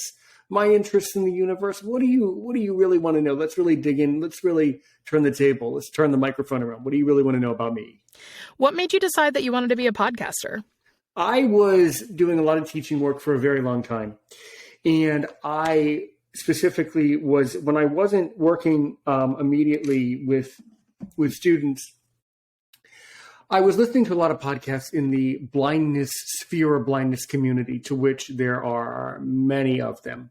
my interest in the universe. What do you really want to know? Let's really dig in. Let's really turn the table. Let's turn the microphone around. What do you really want to know about me? What made you decide that you wanted to be a podcaster? I was doing a lot of teaching work for a very long time. And I specifically was, when I wasn't working immediately with students, I was listening to a lot of podcasts in the blindness sphere or blindness community, to which there are many of them.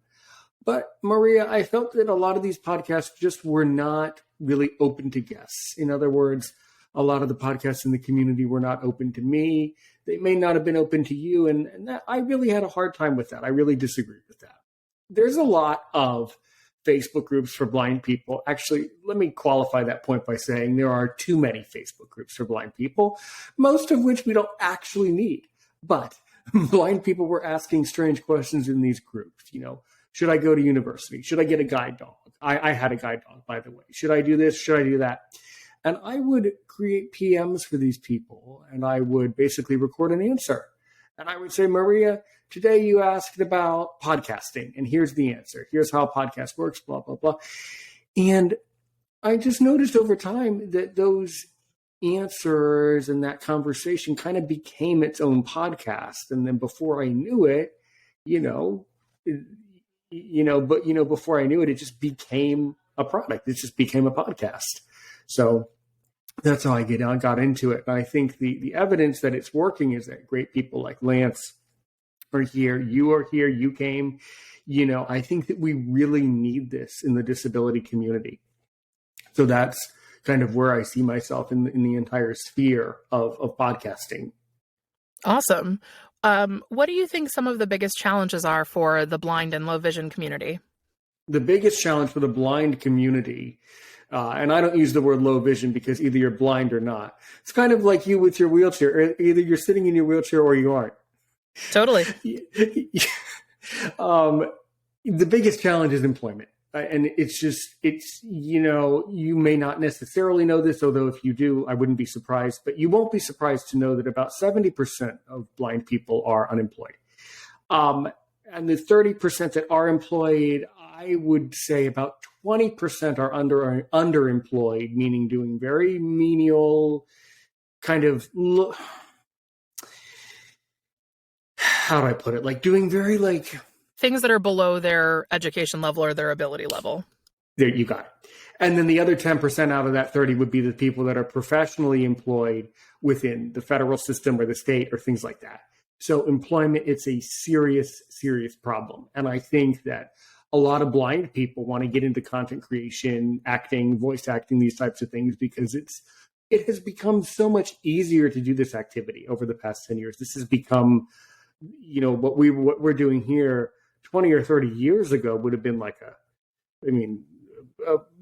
But Maria, I felt that a lot of these podcasts just were not really open to guests. In other words, a lot of the podcasts in the community were not open to me. They may not have been open to you. And that, I really had a hard time with that. I really disagree with that. There's a lot of Facebook groups for blind people. Actually, let me qualify that point by saying there are too many Facebook groups for blind people, most of which we don't actually need. But blind people were asking strange questions in these groups. Should I go to university? Should I get a guide dog? I had a guide dog, by the way. Should I do this? Should I do that? And I would create PMs for these people, and I would basically record an answer. And I would say, Maria, today you asked about podcasting, and here's the answer. Here's how a podcast works, blah, blah, blah. And I just noticed over time that those answers and that conversation kind of became its own podcast. And then before I knew it, before I knew it, it just became a product. It just became a podcast. So that's how I got into it. And I think the evidence that it's working is that great people like Lance are here. You are here. You came. I think that we really need this in the disability community. So that's kind of where I see myself in the entire sphere of podcasting. Awesome. What do you think some of the biggest challenges are for the blind and low vision community? the biggest challenge for the blind community, and I don't use the word low vision because either you're blind or not. It's kind of like you with your wheelchair. Either you're sitting in your wheelchair or you aren't. Totally. The biggest challenge is employment. And you may not necessarily know this, although if you do, I wouldn't be surprised. But you won't be surprised to know that about 70% of blind people are unemployed. And the 30% that are employed, I would say about 20% are underemployed, meaning doing very menial kind of, how do I put it? Like doing very things that are below their education level or their ability level. There, you got it. And then the other 10% out of that 30 would be the people that are professionally employed within the federal system or the state or things like that. So employment, it's a serious, serious problem. And I think that a lot of blind people want to get into content creation, acting, voice acting, these types of things, because it has become so much easier to do this activity over the past 10 years. This has become, what we're doing here 20 or 30 years ago would have been like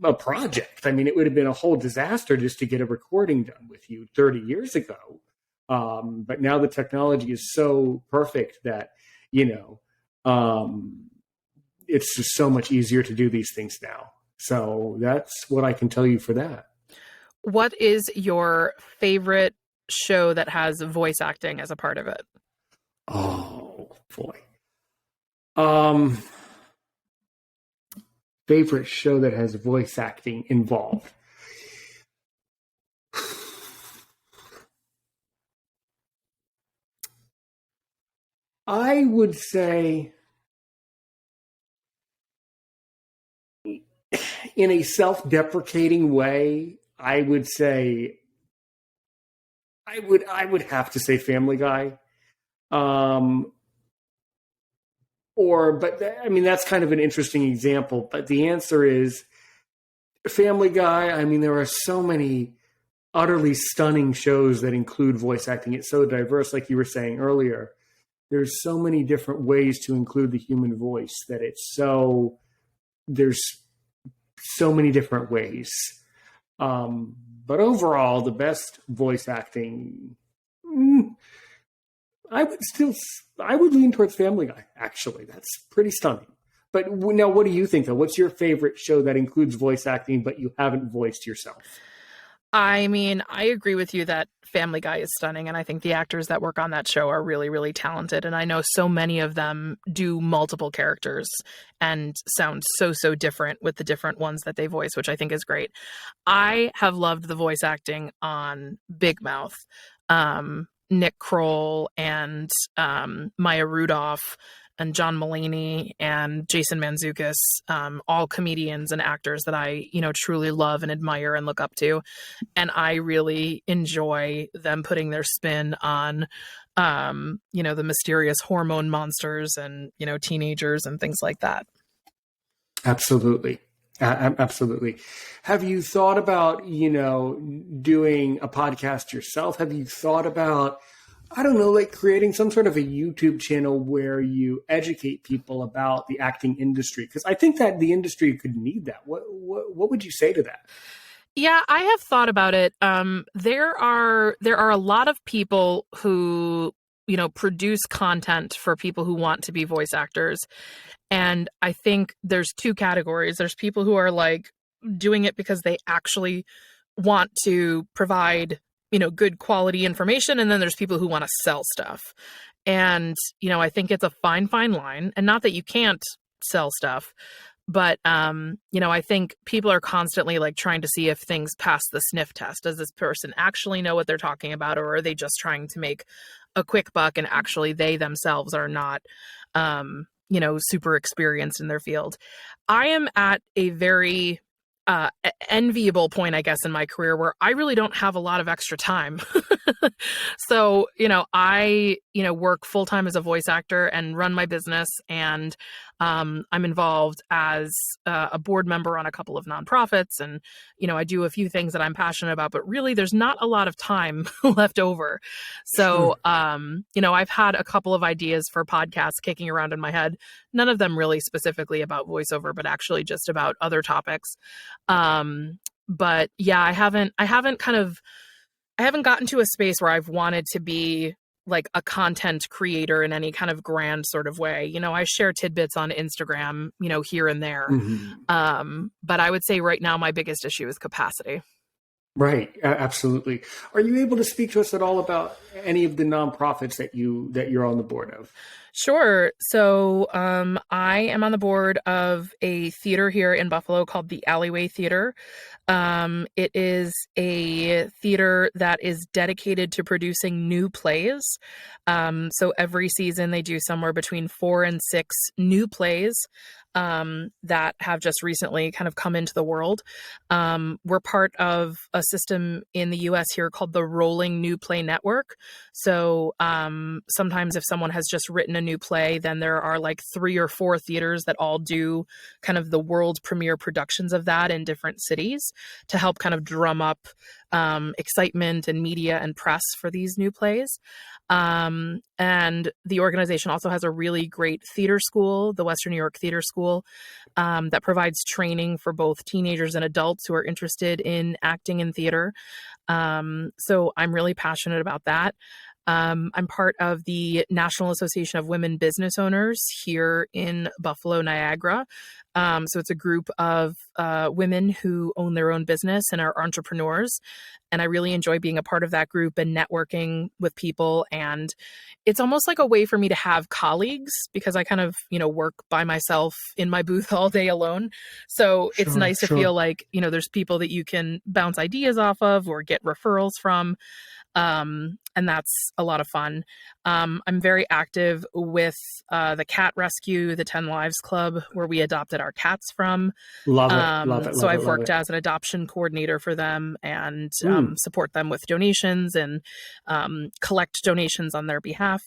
a project. I mean, it would have been a whole disaster just to get a recording done with you 30 years ago. But now the technology is so perfect that, it's just so much easier to do these things now. So that's what I can tell you for that. What is your favorite show that has voice acting as a part of it? Oh, boy. Favorite show that has voice acting involved. I would say, in a self-deprecating way, I would say I would have to say Family Guy. That's kind of an interesting example, but the answer is Family Guy. I mean, there are so many utterly stunning shows that include voice acting. It's so diverse, like you were saying earlier. There's so many different ways to include the human voice that there's so many different ways. But overall, the best voice acting, I would lean towards Family Guy, actually. That's pretty stunning. But now, what do you think, though? What's your favorite show that includes voice acting, but you haven't voiced yourself? I mean, I agree with you that Family Guy is stunning, and I think the actors that work on that show are really, really talented. And I know so many of them do multiple characters and sound so, so different with the different ones that they voice, which I think is great. I have loved the voice acting on Big Mouth. Nick Kroll and Maya Rudolph and John Mulaney and Jason Mantzoukas, all comedians and actors that I, truly love and admire and look up to. And I really enjoy them putting their spin on, the mysterious hormone monsters and, teenagers and things like that. Absolutely. Absolutely. Have you thought about, doing a podcast yourself? Have you thought about, creating some sort of a YouTube channel where you educate people about the acting industry? Because I think that the industry could need that. What would you say to that? Yeah, I have thought about it. There are a lot of people who, produce content for people who want to be voice actors. And I think there's two categories. There's people who are doing it because they actually want to provide, good quality information. And then there's people who want to sell stuff. And, I think it's a fine line. And not that you can't sell stuff, but, I think people are constantly trying to see if things pass the sniff test. Does this person actually know what they're talking about? Or are they just trying to make a quick buck and actually they themselves are not, super experienced in their field? I am at a very enviable point, I guess, in my career where I really don't have a lot of extra time. So, I, work full time as a voice actor and run my business. And I'm involved as a board member on a couple of nonprofits, and I do a few things that I'm passionate about, but really there's not a lot of time left over. So Sure. I've had a couple of ideas for podcasts kicking around in my head, none of them really specifically about voiceover, but actually just about other topics. But yeah, I haven't gotten to a space where I've wanted to be like a content creator in any kind of grand sort of way. I share tidbits on Instagram, here and there. Hmm. But I would say right now my biggest issue is capacity. Right. Absolutely. Are you able to speak to us at all about any of the nonprofits that you're on the board of? Sure. So I am on the board of a theater here in Buffalo called the Alleyway Theater. It is a theater that is dedicated to producing new plays. So every season they do somewhere between 4 and 6 new plays that have just recently kind of come into the world. We're part of a system in the US here called the Rolling New Play Network. So sometimes if someone has just written a new play, then there are like 3 or 4 theaters that all do kind of the world premiere productions of that in different cities to help kind of drum up excitement and media and press for these new plays. And the organization also has a really great theater school, the Western New York Theater School, that provides training for both teenagers and adults who are interested in acting in theater. So I'm really passionate about that. I'm part of the National Association of Women Business Owners here in Buffalo, Niagara. So it's a group of women who own their own business and are entrepreneurs. And I really enjoy being a part of that group and networking with people. And it's almost like a way for me to have colleagues because I kind of, work by myself in my booth all day alone. So it's Sure, nice to sure. feel like, there's people that you can bounce ideas off of or get referrals from. And that's a lot of fun. I'm very active with the cat rescue, the 10 Lives Club, where we adopted our cats from. Love it. Love it. So Love it. I've Love worked it. as an adoption coordinator for them and Mm. support them with donations and collect donations on their behalf.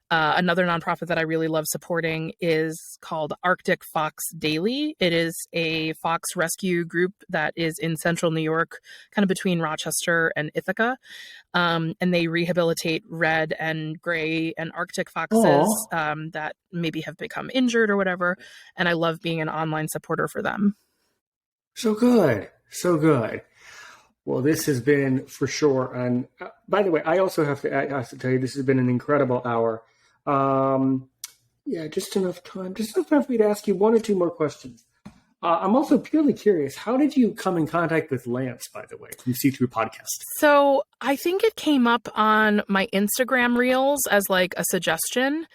Another nonprofit that I really love supporting is called Arctic Fox Daily. It is a fox rescue group that is in central New York, kind of between Rochester and Ithaca. And they rehabilitate red and gray and Arctic foxes Oh, that maybe have become injured or whatever. And I love being an online supporter for them. so good. So good. Well, this has been for sure. And by the way, I have to tell you, this has been an incredible hour. Um, yeah, just enough time for me to ask you one or two more questions. I'm also purely curious. How did you come in contact with Lance, by the way, from See Through Podcast? So I think it came up on my Instagram reels as like a suggestion.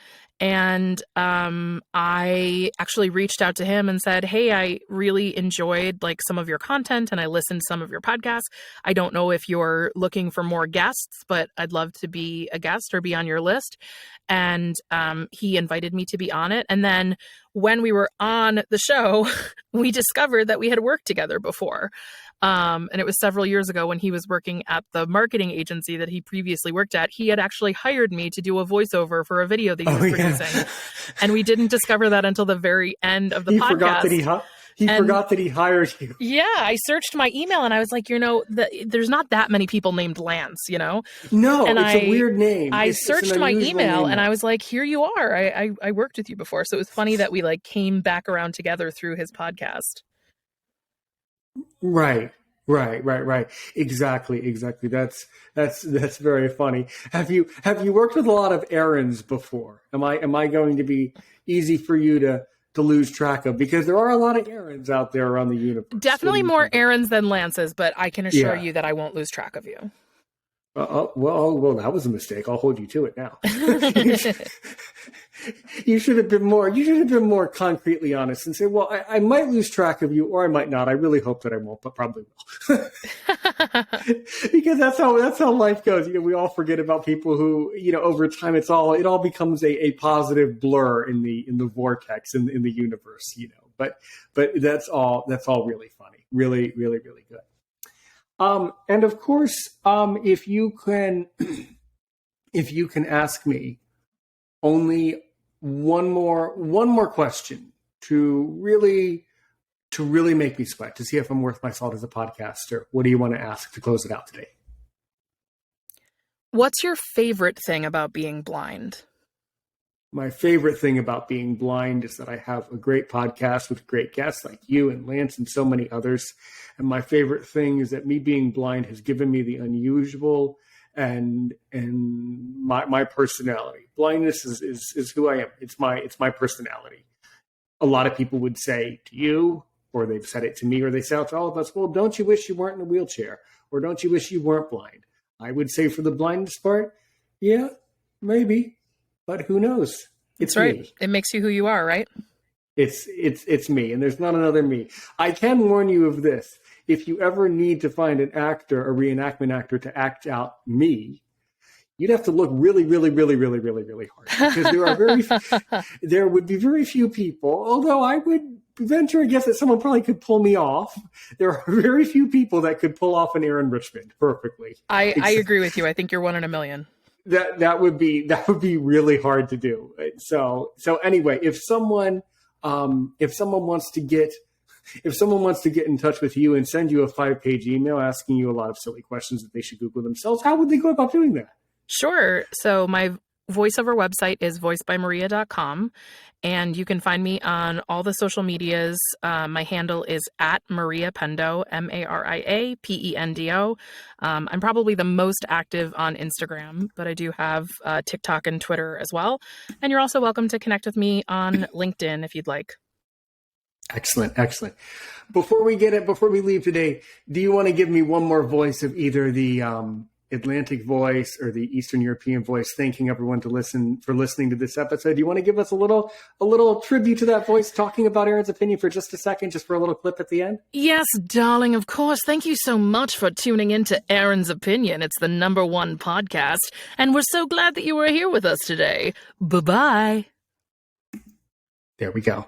And I actually reached out to him and said, hey, I really enjoyed like some of your content and I listened to some of your podcasts. I don't know if you're looking for more guests, but I'd love to be a guest or be on your list. And he invited me to be on it. And then when we were on the show, we discovered that we had worked together before. And it was several years ago when he was working at the marketing agency that he previously worked at. He had actually hired me to do a voiceover for a video that he was producing. And we didn't discover that until the very end of the podcast. Forgot that he hired you. Yeah, I searched my email and I was like, there's not that many people named Lance, No, and it's a weird name. I It's searched an my unusual email name. and I was like, here you are. I worked with you before. So it was funny that we like came back around together through his podcast. Right. Exactly. That's very funny. Have you worked with a lot of errands before? Am I going to be easy for you to lose track of? Because there are a lot of errands out there around the universe. Definitely more errands than Lance's, but I can assure you that I won't lose track of you. Well, that was a mistake. I'll hold you to it now. You should have been more concretely honest and say, well, I might lose track of you or I might not. I really hope that I won't, but probably will. Because that's how life goes. We all forget about people who, over time it all becomes a positive blur in the vortex in the universe, But that's all really funny. Really, really, really good. And of course, if you can ask me only one more question to really make me sweat, to see if I'm worth my salt as a podcaster. What do you want to ask to close it out today? What's your favorite thing about being blind? My favorite thing about being blind is that I have a great podcast with great guests like you and Lance and so many others. And my favorite thing is that me being blind has given me the unusual and my personality. Blindness is who I am. It's my personality. A lot of people would say to you, or they've said it to me, or they say it to all of us, well, don't you wish you weren't in a wheelchair? Or don't you wish you weren't blind? I would say for the blindness part, yeah, maybe. But who knows? It's right. me. It makes you who you are, right? It's me, and there's not another me. I can warn you of this. If you ever need to find an actor, a reenactment actor, to act out me, you'd have to look really, really, really, really, really, really hard. Because there would be very few people, although I would venture a guess that someone probably could pull me off. There are very few people that could pull off an Aaron Richmond perfectly. I agree with you. I think you're one in a million. That would be really hard to do. So anyway, if someone wants to get in touch with you and send you a 5-page email asking you a lot of silly questions that they should Google themselves, how would they go about doing that? Sure. So my voiceover website is voicedbymaria.com, and you can find me on all the social medias. My handle is at Maria Pendo, MariaPendo. I'm probably the most active on Instagram, but I do have TikTok and Twitter as well. And you're also welcome to connect with me on LinkedIn if you'd like. Excellent. Before we leave today, do you want to give me one more voice of either the Atlantic voice or the Eastern European voice, thanking everyone for listening to this episode? Do you want to give us a little tribute to that voice, talking about Aaron's opinion for just a second, just for a little clip at the end? Yes, darling, of course. Thank you so much for tuning in to Aaron's Opinion. It's the #1 podcast, and we're so glad that you were here with us today. Bye-bye. There we go.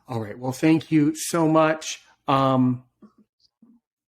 All right. Well, thank you so much.